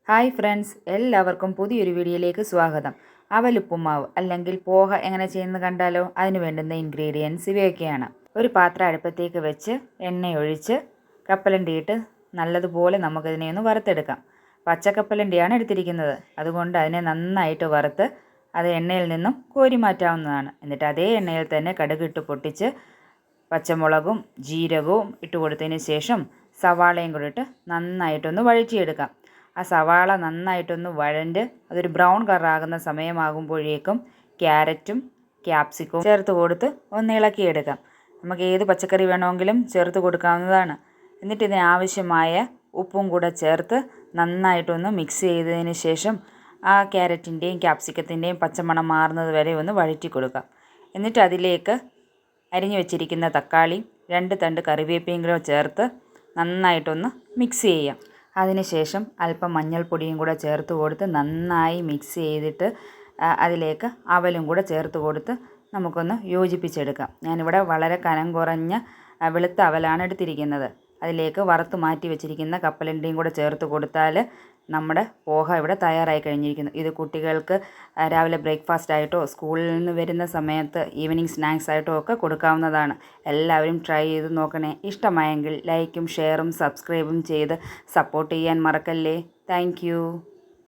Hi friends, എല്ലാവർക്കും പുതിയൊരു വീഡിയോയിലേക്ക് സ്വാഗതം. അവലുപ്പുമാവ് അല്ലെങ്കിൽ പോഹ എങ്ങനെ ചെയ്യുന്നത് കണ്ടാലോ? അതിന് വേണ്ടുന്ന ഇൻഗ്രീഡിയൻസ് ഇവയൊക്കെയാണ്. ഒരു പാത്രം അടുപ്പത്തേക്ക് വെച്ച് എണ്ണയൊഴിച്ച് കപ്പലണ്ടിയിട്ട് നല്ലതുപോലെ നമുക്കതിനെ ഒന്ന് വറുത്തെടുക്കാം. പച്ചക്കപ്പലണ്ടിയാണ് എടുത്തിരിക്കുന്നത്, അതുകൊണ്ട് അതിനെ നന്നായിട്ട് വറുത്ത് അത് എണ്ണയിൽ നിന്നും കോരി മാറ്റാവുന്നതാണ്. എന്നിട്ട് അതേ എണ്ണയിൽ തന്നെ കടുകിട്ട് പൊട്ടിച്ച് പച്ചമുളകും ജീരകവും ഇട്ട് കൊടുത്തതിന് ശേഷം സവാളയും കൂടി ഇട്ട് നന്നായിട്ടൊന്ന് വഴറ്റിയെടുക്കാം. ആ സവാള നന്നായിട്ടൊന്ന് വഴണ്ട് അതൊരു ബ്രൗൺ കളറാകുന്ന സമയമാകുമ്പോഴേക്കും ക്യാരറ്റും ക്യാപ്സിക്കവും ചേർത്ത് കൊടുത്ത് ഒന്ന് ഇളക്കിയെടുക്കാം. നമുക്ക് ഏത് പച്ചക്കറി വേണമെങ്കിലും ചേർത്ത് കൊടുക്കാവുന്നതാണ്. എന്നിട്ട് ഇതിന് ആവശ്യമായ ഉപ്പും കൂടെ ചേർത്ത് നന്നായിട്ടൊന്ന് മിക്സ് ചെയ്തതിന് ശേഷം ആ ക്യാരറ്റിൻ്റെയും ക്യാപ്സിക്കത്തിൻ്റെയും പച്ചമണം മാറുന്നത് വരെ ഒന്ന് വഴറ്റി കൊടുക്കാം. എന്നിട്ട് അതിലേക്ക് അരിഞ്ഞു വെച്ചിരിക്കുന്ന തക്കാളി 2 തണ്ട് കറിവേപ്പിലയും കൂടെ ചേർത്ത് നന്നായിട്ടൊന്ന് മിക്സ് ചെയ്യാം. അതിനുശേഷം അല്പം മഞ്ഞൾപ്പൊടിയും കൂടെ ചേർത്ത് കൊടുത്ത് നന്നായി മിക്സ് ചെയ്തിട്ട് അതിലേക്ക് അവലും കൂടെ ചേർത്ത് കൊടുത്ത് നമുക്കൊന്ന് യോജിപ്പിച്ചെടുക്കാം. ഞാനിവിടെ വളരെ കനം കുറഞ്ഞ വെളുത്ത അവലാണ് എടുത്തിരിക്കുന്നത്. അതിലേക്ക് വറുത്ത് മാറ്റി വെച്ചിരിക്കുന്ന കപ്പലണ്ടിയും കൂടെ ചേർത്ത് കൊടുത്താൽ നമ്മുടെ പോഹ ഇവിടെ തയ്യാറായി കഴിഞ്ഞിരിക്കുന്നു. ഇത് കുട്ടികൾക്ക് രാവിലെ ബ്രേക്ക്ഫാസ്റ്റ് ആയിട്ടോ സ്കൂളിൽ നിന്ന് വരുന്ന സമയത്ത് ഈവനിങ് സ്നാക്സ് ആയിട്ടോ ഒക്കെ കൊടുക്കാവുന്നതാണ്. എല്ലാവരും ട്രൈ ചെയ്ത് നോക്കണേ. ഇഷ്ടമായെങ്കിൽ ലൈക്കും ഷെയറും സബ്സ്ക്രൈബും ചെയ്ത് സപ്പോർട്ട് ചെയ്യാൻ മറക്കല്ലേ. താങ്ക്